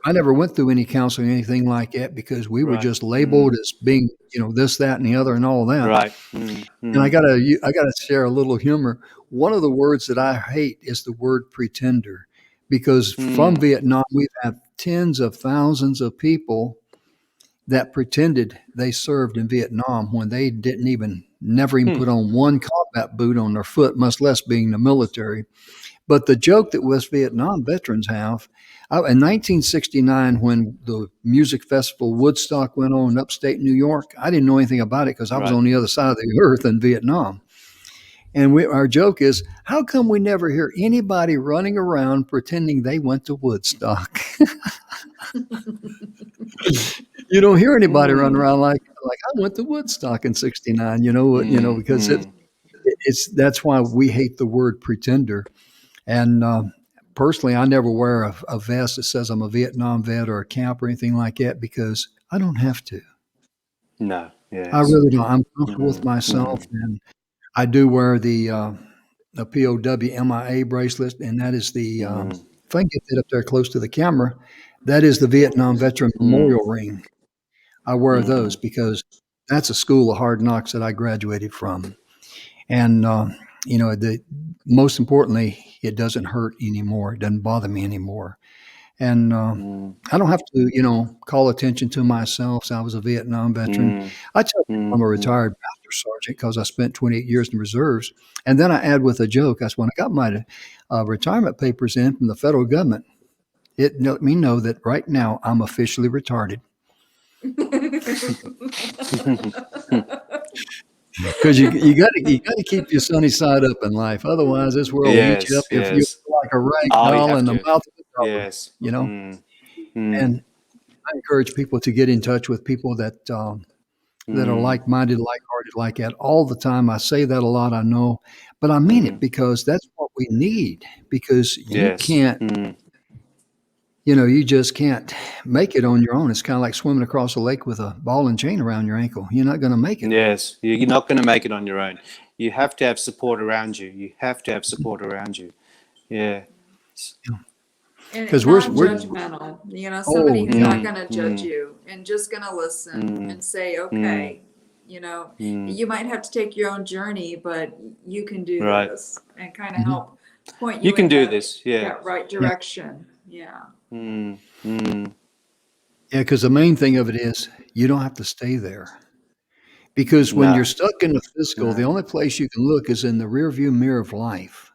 I never went through any counseling or anything like that because we were Right. just labeled as being, this, that, and the other and all that. Right. And I gotta share a little humor. One of the words that I hate is the word pretender, because from Vietnam we've had tens of thousands of people that pretended they served in Vietnam when they never even put on one combat boot on their foot, much less being in the military. But the joke that West Vietnam veterans have, in 1969, when the music festival Woodstock went on in upstate New York, I didn't know anything about it because I was Right. on the other side of the earth in Vietnam. And our joke is, how come we never hear anybody running around pretending they went to Woodstock? You don't hear anybody running Mm. around like I went to Woodstock in '69. Because Mm. it's that's why we hate the word pretender. And personally, I never wear a vest that says I'm a Vietnam vet or a cap or anything like that because I don't have to. No. I Yes. really don't. I'm comfortable with Mm. myself, Mm. and I do wear the POW MIA bracelet, and that is Mm. if I can get that up there close to the camera, that is the Vietnam Veteran Mm. Memorial Ring. I wear those Mm. because that's a school of hard knocks that I graduated from. And, most importantly, it doesn't hurt anymore. It doesn't bother me anymore. And Mm. I don't have to, call attention to myself. So I was a Vietnam veteran. Mm. I tell people I'm a Mm. retired master sergeant because I spent 28 years in the reserves. And then I add with a joke. That's when I got my retirement papers in from the federal government. It let me know that right now I'm officially retarded. Because you gotta keep your sunny side up in life. Otherwise, this world will eat you up Yes. if you're Yes. like a rag Oh, you doll have in the to. mouth of a dog. Yes. You know. Mm. Mm. And I encourage people to get in touch with people that are Mm. like-minded, like-hearted, like that all the time. I say that a lot, I know, but I mean it Mm. because that's what we need. Because you Yes. can't, Mm. you just can't make it on your own. It's kind of like swimming across a lake with a ball and chain around your ankle. You're not going to make it. Yes. You're not going to make it on your own. You have to have support around you. You have to have support around you. Yeah. And Because we're non-judgmental, somebody oh who's yeah. not Mm. going to judge Mm. you and just going to listen Mm. and say, Mm. okay, Mm. you might have to take your own journey, but you can do Right. this, and kind of Mhm. help point You you can in do that, this. Yeah. that right Yeah. direction. Yeah. Mm. Mm. Yeah, because the main thing of it is you don't have to stay there. Because when you're No. stuck in the physical, the No. only place you can look is in the rearview mirror of life.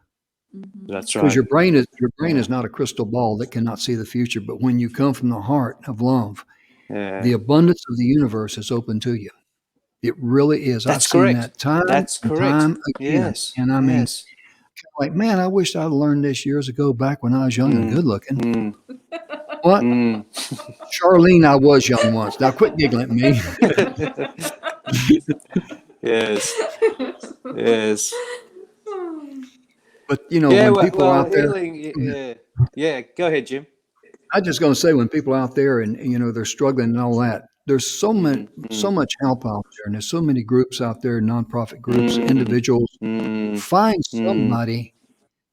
Hmm. That's Because right. your brain Yeah. is not a crystal ball that cannot see the future. But when you come from the heart of love, the Yeah. abundance of the universe is open to you. It really is. I've That's seen correct. that time That's and correct. time again. Yes. And I mean, Yes. like, man, I wish I'd learned this years ago back when I was young and Mm. good looking. Mm. What? Mm. Charlene, I was young once. Now quit giggling at me. Yes. Yes. But Yeah. when Well, people out there, healing. Yeah. Yeah. Go ahead, Jim. I'm just going to say when people out there and they're struggling and all that, there's Mm. so Mm. much help out there, and there's so many groups out there, nonprofit groups, Mm. individuals. Mm. Find Mm. somebody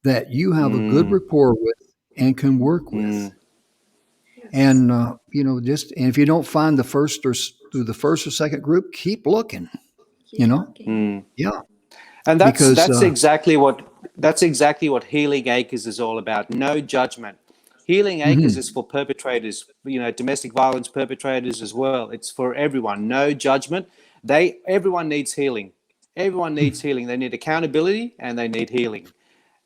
that you have a good Mm. rapport with and can work with. Mm. Yes. And and if you don't find through the first or second group, keep looking. You Keep know, looking. Mm. yeah, And because that's exactly what Healing Acres is all about. No judgment. Healing Acres mhm, is for perpetrators, domestic violence perpetrators as well. It's for everyone. No judgment. Everyone needs healing. Everyone needs healing. They need accountability and they need healing.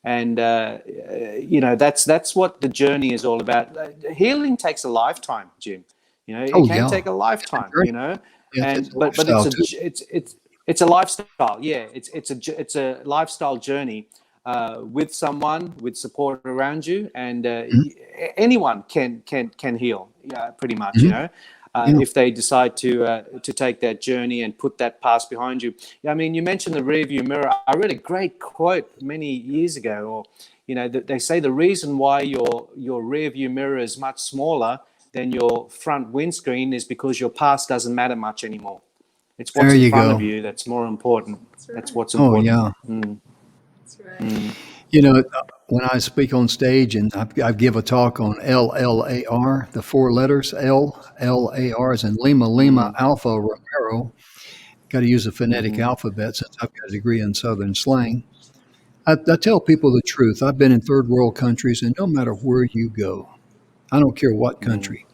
And that's what the journey is all about. Healing takes a lifetime, Jim. It oh can yeah, take a it's a lifetime. journey. Yes, it's And a but it's lifestyle a too. it's a lifestyle. Yeah, it's a lifestyle journey with someone with support around you, and Mhm, anyone can heal. Yeah, pretty much. mhm, yeah, If they decide to take that journey and put that past behind you. I mean, you mentioned the rearview mirror. I read a great quote many years ago, or that they say the reason why your rearview mirror is much smaller than your front windscreen is because your past doesn't matter much anymore. It's There what's in you front go. of you that's more important. That's right. what's Oh, important. yeah. That's right. You know, when I speak on stage and I give a talk on LLAR, the four letters, LLAR is in Lima, Lima, Alpha, Romero. Got to use the phonetic alphabet since I've got a degree in Southern slang. I tell people the truth. I've been in third world countries, and no matter where you go, I don't care what country,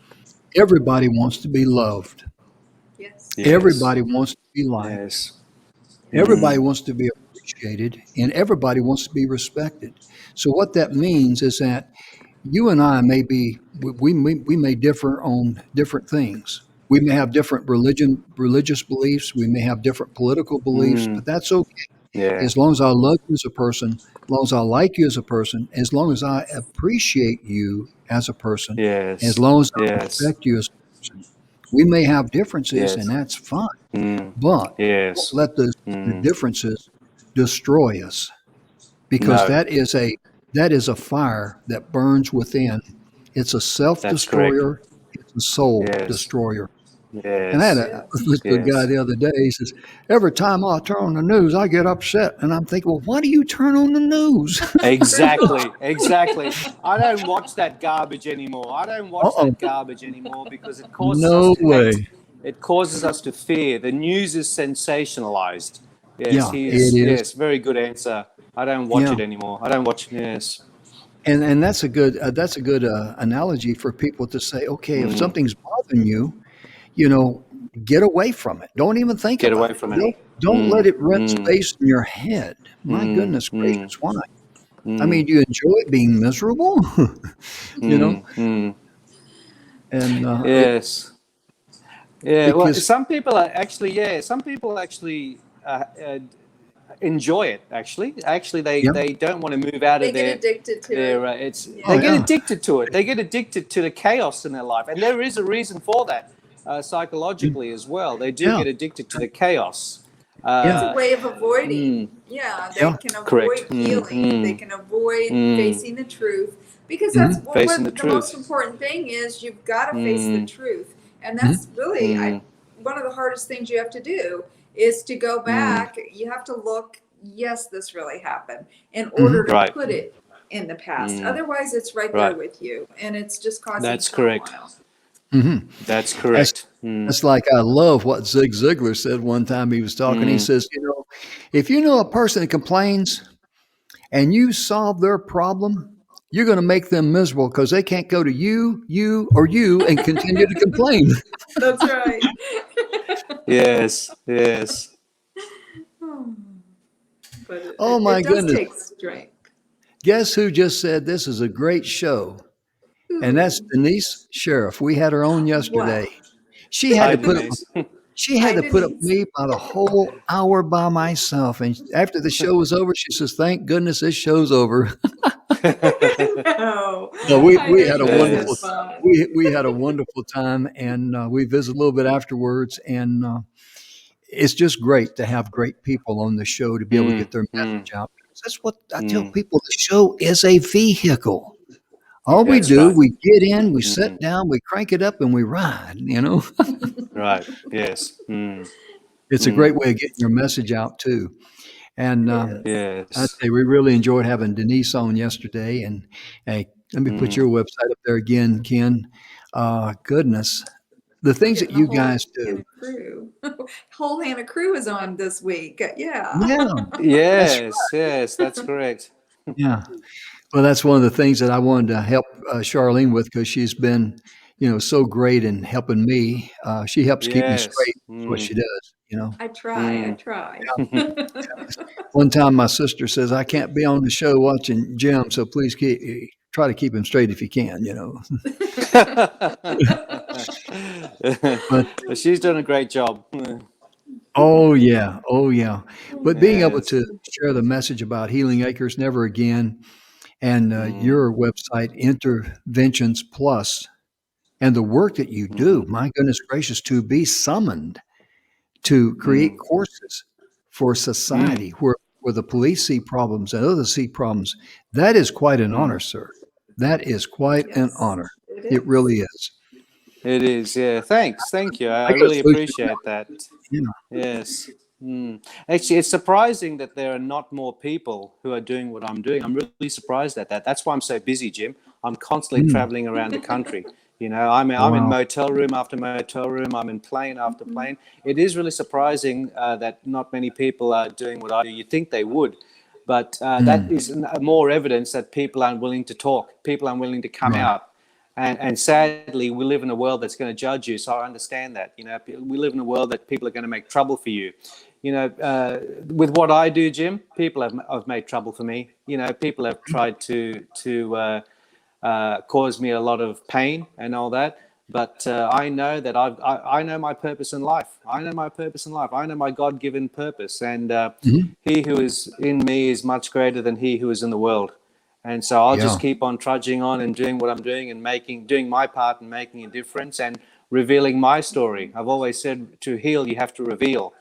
everybody wants to be loved. Yes. Yes. Everybody wants to be liked. Yes. Everybody wants to be appreciated, and everybody wants to be respected. So what that means is that you and I may be we may differ on different things. We may have different religious beliefs. We may have different political beliefs, but that's okay. Yeah. As long as I love you as a person, as long as I like you as a person, as long as I appreciate you as a person, as Yes. long as I Yes. respect you as a person, we may have differences, and Yes. that's fine. But don't Yes. let the differences destroy us, because No, that is a fire that burns within. It's a self that's correct. destroyer. It's a soul Yes. destroyer. And Yes. I was listening to a guy Yes. the other day. He says, every time I turn on the news, I get upset. And I'm thinking, well, why do you turn on the news? Exactly. Exactly. I don't watch that garbage anymore. I don't watch Uh-oh. that garbage anymore because it causes us No to hate. way. It causes us to fear. The news is sensationalized. Yes, Yeah, it is. yes, very good answer. I don't watch Yeah. it anymore. I don't watch. Yes. And that's a good analogy for people to say, okay, if something's bothering you, get away from it. Don't even think Get about away it. from it. Don't let it rent space in your head. My goodness gracious, why? I mean, do you enjoy being miserable? you know, and Yes. Yeah. Well, because some people actually enjoy it. Actually, yeah, they don't want to move out They of get addicted to their. it. It's oh they get yeah, addicted to it. They get addicted to the chaos in their life, and there is a reason for that psychologically as well. They do yeah, get addicted to the chaos. It's a Uh, way of avoiding. Yeah, they yeah, can correct. avoid healing. They can avoid facing the truth, because that's mhm, Facing the what the most truth. important thing is. You've got to face the truth, and mhm, that's really one of the hardest things you have to do is to go back. You have to look. Yes, this really happened, in order mhm. to Right. put it in the past. Otherwise, it's right there Right. with you, and it's just causing That's correct. turmoil. That's That's correct. that's like I love what Zig Ziglar said one time. He was talking. He says, if you know a person that complains and you solve their problem, you're going to make them miserable because they can't go to you and continue to complain. That's right. Yes. Yes. But Oh my it does goodness. take strength. Guess who just said this is a great show? And that's Ooh. Denise Sheriff. We had her on yesterday. Wow. She had Hi, to put up Denise. she had Hi, to put up with Denise. me about a whole hour by myself. And after the show was over, she says, "Thank goodness this show's over." No, No, I we know had a you guys wonderful had fun. we had a wonderful time, and we visited a little bit afterwards. And it's just great to have great people on the show to be able to get their message out. Because that's what I tell people: the show is a vehicle. All we That's do, right. we get in, we sit down, we crank it up, and we ride. Right. Yes. It's a great way of getting your message out too. And Yes. I'd Yes. say we really enjoyed having Denise on yesterday. And hey, let me put your website up there again, Ken. Goodness, the We're things that getting a you whole guys do. Hannah crew. Whole Hannah crew is on this week. Yeah. Yeah, that's Yes. Yes. That's correct. yeah. Well, that's one of the things that I wanted to help Charlene with, because she's been, so great in helping me. She helps keep me Yes. straight. That's what she does. I try. I try. One time, my sister says, "I can't be on the show watching Jim, so please try to keep him straight if you can." But She's done a great job. oh yeah, oh yeah. But being able Yes. to share the message about Healing Acres Never Again, and your website Interventions Plus, and the work that you do, my goodness gracious, to be summoned to create courses for society where the police see problems and others see problems, that is quite an honor, sir. That is quite an Yes, honor. it It is. really is. It is, yeah. Thank you. I I got a really solution. appreciate that. You know. Yes. Actually, it's surprising that there are not more people who are doing what I'm doing. I'm really surprised at that. That's why I'm so busy, Jim. I'm constantly Mm. traveling around the country. You know, I'm in Wow. motel room after motel room. I'm in plane after plane. It is really surprising that not many people are doing what I do. You'd think they would, but that Mm. is more evidence that people aren't willing to talk. People aren't willing to come Right. out. And sadly, we live in a world that's going to judge you. So I understand that. You know, we live in a world that people are going to make trouble for you. You know, with what I do, Jim, people have made trouble for me. You know, people have tried to cause me a lot of pain and all that. But I know that I know my purpose in life. I know my purpose in life. I know my God-given purpose. And Mhm. he who is in me is much greater than he who is in the world. And so I'll Yeah. just keep on trudging on and doing what I'm doing and doing my part and making a difference and revealing my story. I've always said to heal, you have to reveal.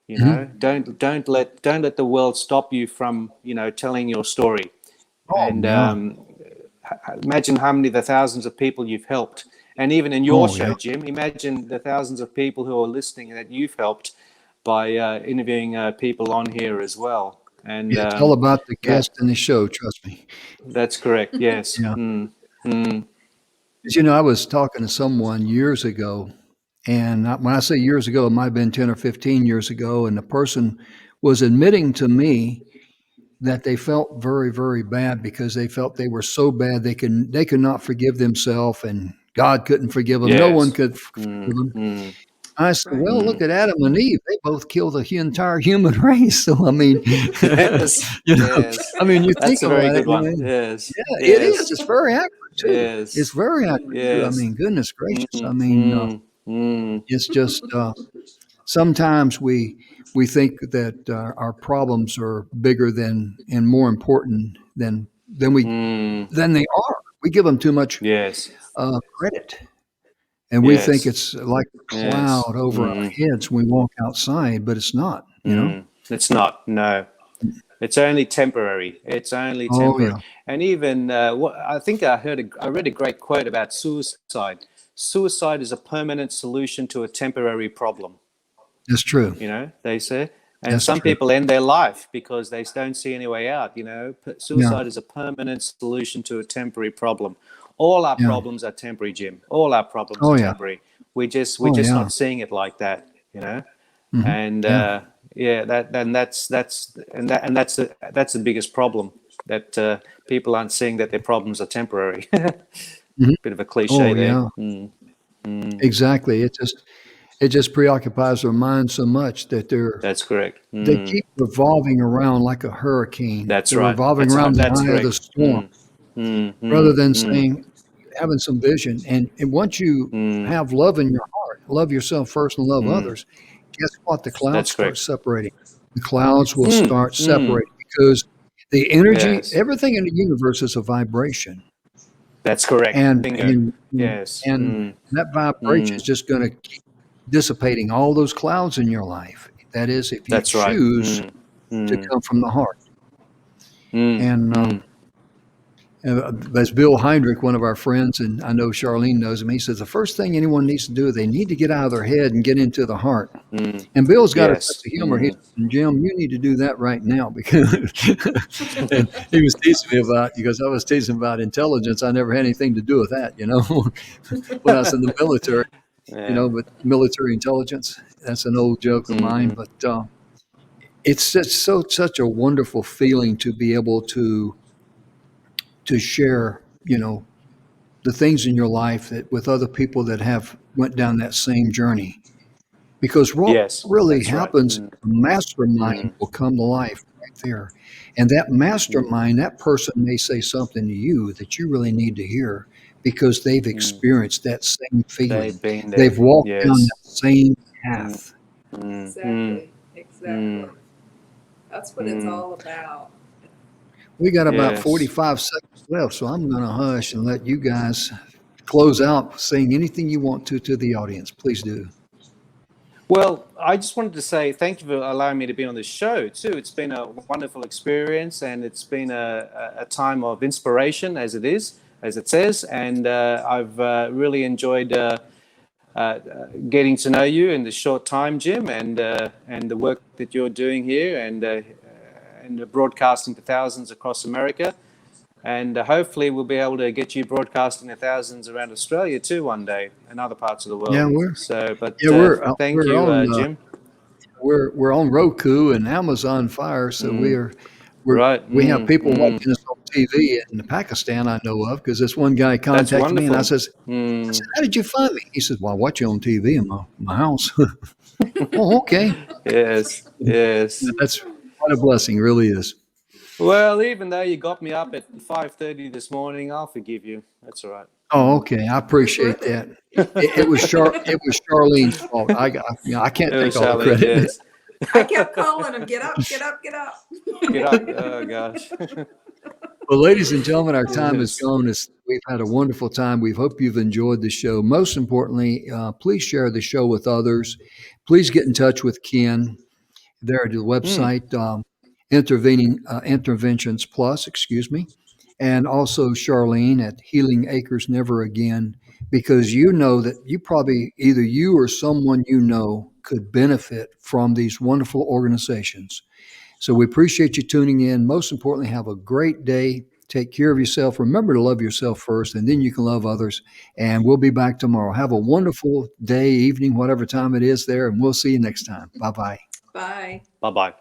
You know, Mhm. don't let the world stop you from, you know, telling your story. Oh, And yeah. imagine how many the thousands of people you've helped. And even in your Oh, yeah. show, Jim, imagine the thousands of people who are listening that you've helped by interviewing people on here as well. And It's all about the that guest and the show, trust me. that's correct. Yes. Yeah. 'Cause, I was talking to someone years ago, and when I say years ago, it might have been 10 or 15 years ago, and the person was admitting to me that they felt very, very bad because they felt they were so bad they could not forgive themselves, and God couldn't forgive them. No one Yes. could forgive them. I said, Right. "Well, look at Adam and Eve. They both killed the entire human race." So, I mean, Yes. you know, Yes. I mean, you think That's a very about it, good one. Yes. yeah, it is. Yes. It's very accurate too. It's Yes. very accurate too. I Yes. mean, goodness gracious. I Mm, mean, mm, mm, it's just sometimes we think that our problems are bigger than and more important mm. than they are. We give them too much Yes. credit, and we think Yes. it's like a Yes. cloud over our Mm, heads when we walk outside, but it's not. It's not. No. It's only temporary. It's only Oh temporary. yeah, And even I think I read a great quote about suicide. Suicide is a permanent solution to a temporary problem. that's true. You know, they say. And That's some true. people end their life because they don't see any way out. You know, Yeah, suicide is a permanent solution to a temporary problem. All our yeah. problems are temporary, Jim. All our problems Oh are yeah. temporary. We're Oh just yeah. not seeing it like that. You know, and Yeah. yeah, that's the biggest problem, that people aren't seeing that their problems are temporary. hmm Bit of a cliche Oh there. yeah. Exactly. It just preoccupies their mind so much that That's correct. they keep revolving around like a hurricane. That's They're right. revolving around the That's eye of the correct. storm rather than saying, having some vision. And once you have love in your heart, love yourself first and love others, guess what? The clouds That's start correct. separating. The clouds will start Mm. separating because the energy, Yes, everything in the universe is a vibration. that's correct. And Bingo. and Yes. and that vibration is just going to keep dissipating all those clouds in your life. That is, if you That's right. choose to come from the heart. And as Bill Heinrich, one of our friends, and I know Charlene knows him, he says the first thing anyone needs to do, they need to get out of their head and get into the heart. And Bill's got a sense Yes. of humor. He says, Jim, you need to do that right now because and he was teasing me about, because I was teasing about intelligence. I never had anything to do with that, when I was in the military, Yeah. but military intelligence, that's an old joke of mine. But it's just such a wonderful feeling to be able to share, the things in your life that with other people that have went down that same journey. Because what Yes, really that's right. happens, a mastermind will come to life right there. And that mastermind, that person may say something to you that you really need to hear because they've experienced that same feeling. They've been there. They've walked down Yes. that same path. Exactly. Exactly. That's what it's all about. We got about Yes. 45 seconds left, so I'm going to hush and let you guys close out saying anything you want to the audience. Please do. Well, I just wanted to say thank you for allowing me to be on this show too. It's been a wonderful experience, and it's been a time of inspiration, as it says, and I've really enjoyed getting to know you in the short time, Jim, and the work that you're doing here, and broadcasting to thousands across America. And hopefully we'll be able to get you broadcasting to thousands around Australia too one day, and other parts of the world. Yeah, Thank we're you, on Jim. we're on Roku and Amazon Fire, so Right. we have people watching us on TV in Pakistan, I know of, because this one guy That's contacted me and I wonderful. said, "How did you find me?" He says, "Well, I watch you on TV in my house." Oh, okay. Yes. That's what a blessing, really is. Well, even though you got me up at 5:30 this morning, I'll forgive you. That's all right. Oh, okay. I appreciate that. It was Charlene's fault. I can't It take was all the Charlene, credit. yes. I kept calling him, get up, get up, get up. Get up. Oh, gosh. Well, ladies and gentlemen, our time is Yes. gone. We've had a wonderful time. We hope you've enjoyed the show. Most importantly, please share the show with others. Please get in touch with Ken. There at the website, Interventions Plus, and also Charlene at Healing Acres Never Again, because you know that you probably, either you or someone you know, could benefit from these wonderful organizations. So we appreciate you tuning in. Most importantly, have a great day. Take care of yourself. Remember to love yourself first, and then you can love others. And we'll be back tomorrow. Have a wonderful day, evening, whatever time it is there, and we'll see you next time. Bye-bye. Bye. Bye-bye.